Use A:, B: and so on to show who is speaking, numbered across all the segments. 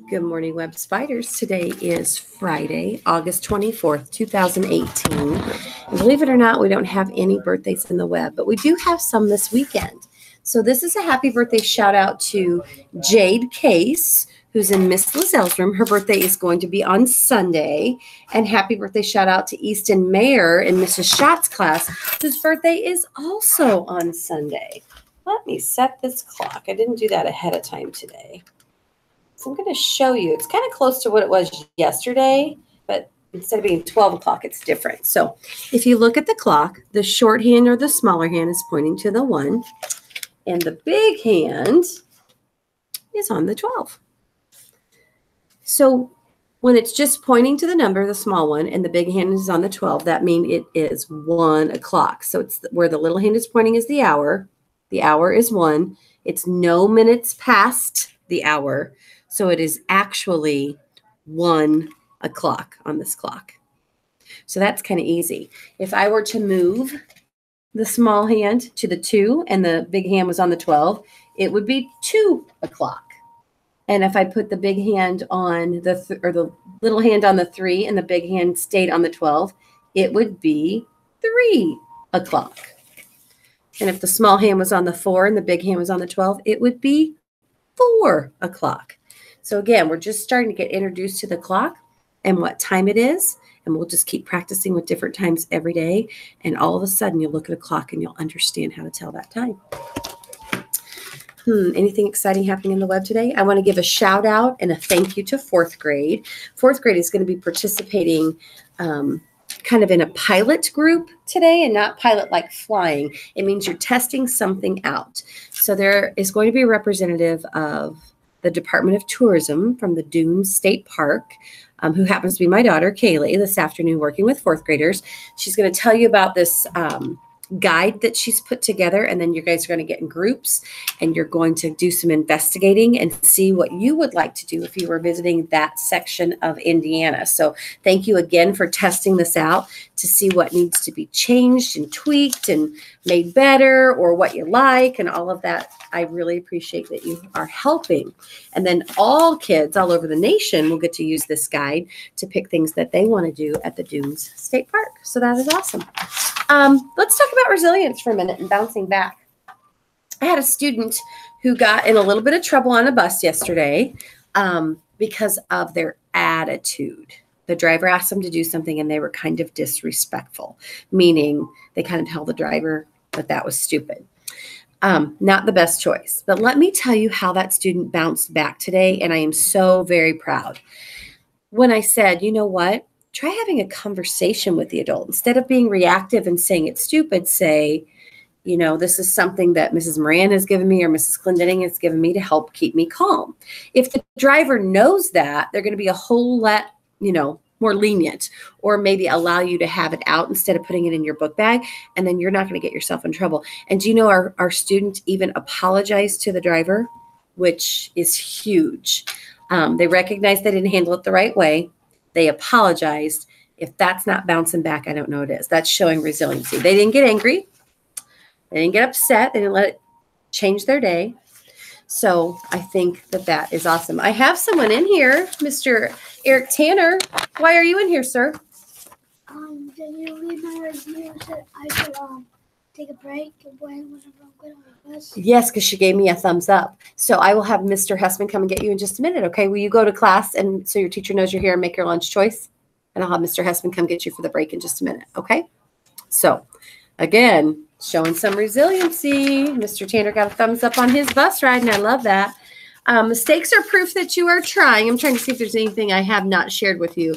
A: Good morning, Web Spiders. Today is Friday, August 24th, 2018. And believe it or not, we don't have any birthdays in the web, but we do have some this weekend. So this is a happy birthday shout out to Jade Case, who's in Miss Lizelle's room. Her birthday is going to be on Sunday. And happy birthday shout out to Easton Mayer in Mrs. Schott's class, whose birthday is also on Sunday. Let me set this clock. I didn't do that ahead of time today. So I'm going to show you. It's kind of close to what it was yesterday, but instead of being 12 o'clock, it's different. So if you look at the clock, the short hand or the smaller hand is pointing to the 1, and the big hand is on the 12. So when it's just pointing to the number, the small one, and the big hand is on the 12, that means it is 1 o'clock. So it's where the little hand is pointing is the hour. The hour is 1. It's no minutes past the hour. So it is actually 1 o'clock on this clock. So that's kind of easy. If I were to move the small hand to the 2 and the big hand was on the 12, it would be 2 o'clock. And if I put the big hand on the little hand on the 3 and the big hand stayed on the 12, it would be 3 o'clock. And if the small hand was on the 4 and the big hand was on the 12, it would be 4 o'clock. So again, we're just starting to get introduced to the clock and what time it is. And we'll just keep practicing with different times every day. And all of a sudden, you'll look at a clock and you'll understand how to tell that time. Anything exciting happening in the web today? I want to give a shout out and a thank you to 4th grade. 4th grade is going to be participating kind of in a pilot group today, and not pilot like flying. It means you're testing something out. So there is going to be a representative of the Department of Tourism from the Dunes State Park, who happens to be my daughter, Kaylee, this afternoon working with 4th graders. She's going to tell you about this guide that she's put together, and then you guys are going to get in groups and you're going to do some investigating and see what you would like to do if you were visiting that section of Indiana. So thank you again for testing this out to see what needs to be changed and tweaked and made better, or what you like and all of that. I really appreciate that you are helping. And then all kids all over the nation will get to use this guide to pick things that they want to do at the Dunes State Park. So that is awesome. Let's talk about resilience for a minute and bouncing back. I had a student who got in a little bit of trouble on a bus yesterday because of their attitude. The driver asked them to do something and they were kind of disrespectful, meaning they kind of tell the driver that that was stupid. Not the best choice. But let me tell you how that student bounced back today, and I am so very proud. When I said, you know what? Try having a conversation with the adult. Instead of being reactive and saying it's stupid, say, you know, this is something that Mrs. Moran has given me or Mrs. Clendenning has given me to help keep me calm. If the driver knows that, they're going to be a whole lot, more lenient, or maybe allow you to have it out instead of putting it in your book bag, and then you're not going to get yourself in trouble. And do you know our student even apologized to the driver, which is huge. They recognized they didn't handle it the right way. They apologized. If that's not bouncing back, I don't know what it is. That's showing resiliency. They didn't get angry. They didn't get upset. They didn't let it change their day. So I think that that is awesome. I have someone in here, Mr. Eric Tanner. Why are you in here, sir?
B: Did you read my review that I should take a break whenever I'm good on the bus?
A: Yes, because she gave me a thumbs up. So I will have Mr. Hessman come and get you in just a minute, okay? Will you go to class and so your teacher knows you're here and make your lunch choice? And I'll have Mr. Hessman come get you for the break in just a minute, okay? So, again, showing some resiliency. Mr. Tanner got a thumbs up on his bus ride, and I love that. Mistakes are proof that you are trying. I'm trying to see if there's anything I have not shared with you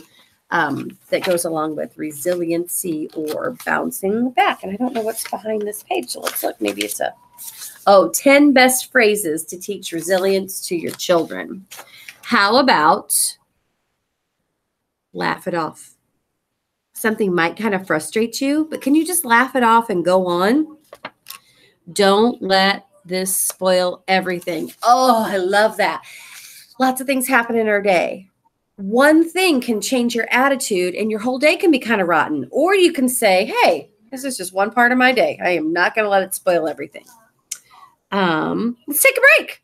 A: that goes along with resiliency or bouncing back. And I don't know what's behind this page, so let's look. Maybe it's 10 best phrases to teach resilience to your children. How about laugh it off? Something might kind of frustrate you, but can you just laugh it off and go on? Don't let this spoil everything. Oh, I love that. Lots of things happen in our day. One thing can change your attitude and your whole day can be kind of rotten. Or you can say, hey, this is just one part of my day. I am not going to let it spoil everything. Let's take a break.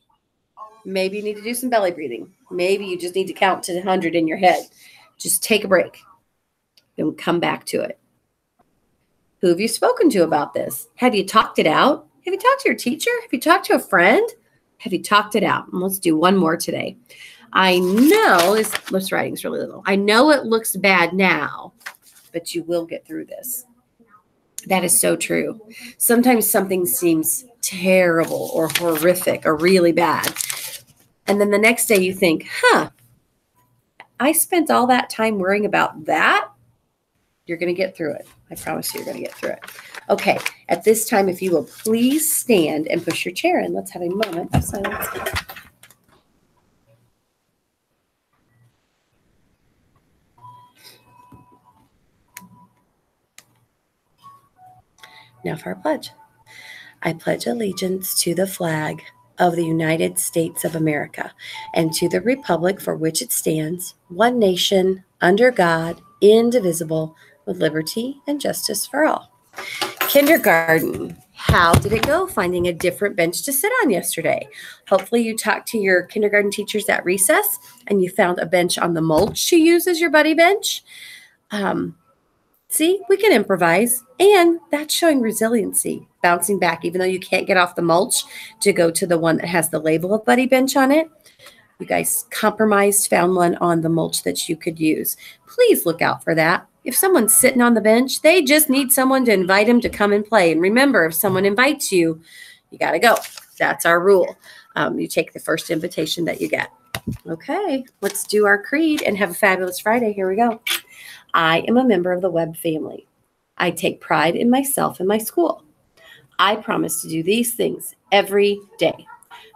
A: Maybe you need to do some belly breathing. Maybe you just need to count to 100 in your head. Just take a break and come back to it. Who have you spoken to about this? Have you talked it out? Have you talked to your teacher? Have you talked to a friend? Have you talked it out? And let's do one more today. I know this writing's really little. I know it looks bad now, but you will get through this. That is so true. Sometimes something seems terrible or horrific or really bad. And then the next day you think, I spent all that time worrying about that. You're going to get through it. I promise you, you're going to get through it. Okay. At this time, if you will please stand and push your chair in. Let's have a moment of silence. Now for our pledge. I pledge allegiance to the flag of the United States of America and to the republic for which it stands, one nation, under God, indivisible, with liberty and justice for all. Kindergarten. How did it go finding a different bench to sit on yesterday? Hopefully you talked to your kindergarten teachers at recess and you found a bench on the mulch to use as your buddy bench. See, we can improvise, and that's showing resiliency, bouncing back, even though you can't get off the mulch to go to the one that has the label of Buddy Bench on it. You guys compromised, found one on the mulch that you could use. Please look out for that. If someone's sitting on the bench, they just need someone to invite them to come and play. And remember, if someone invites you, you got to go. That's our rule. You take the first invitation that you get. Okay, let's do our creed and have a fabulous Friday. Here we go. I am a member of the Webb family. I take pride in myself and my school. I promise to do these things every day.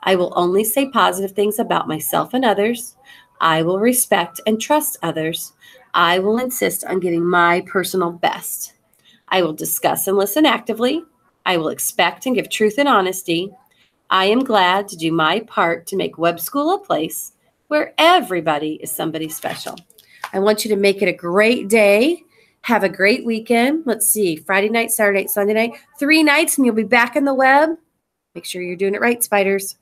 A: I will only say positive things about myself and others. I will respect and trust others. I will insist on giving my personal best. I will discuss and listen actively. I will expect and give truth and honesty. I am glad to do my part to make Webb School a place where everybody is somebody special. I want you to make it a great day. Have a great weekend. Let's see, Friday night, Saturday night, Sunday night, 3 nights, and you'll be back in the Webb. Make sure you're doing it right, spiders.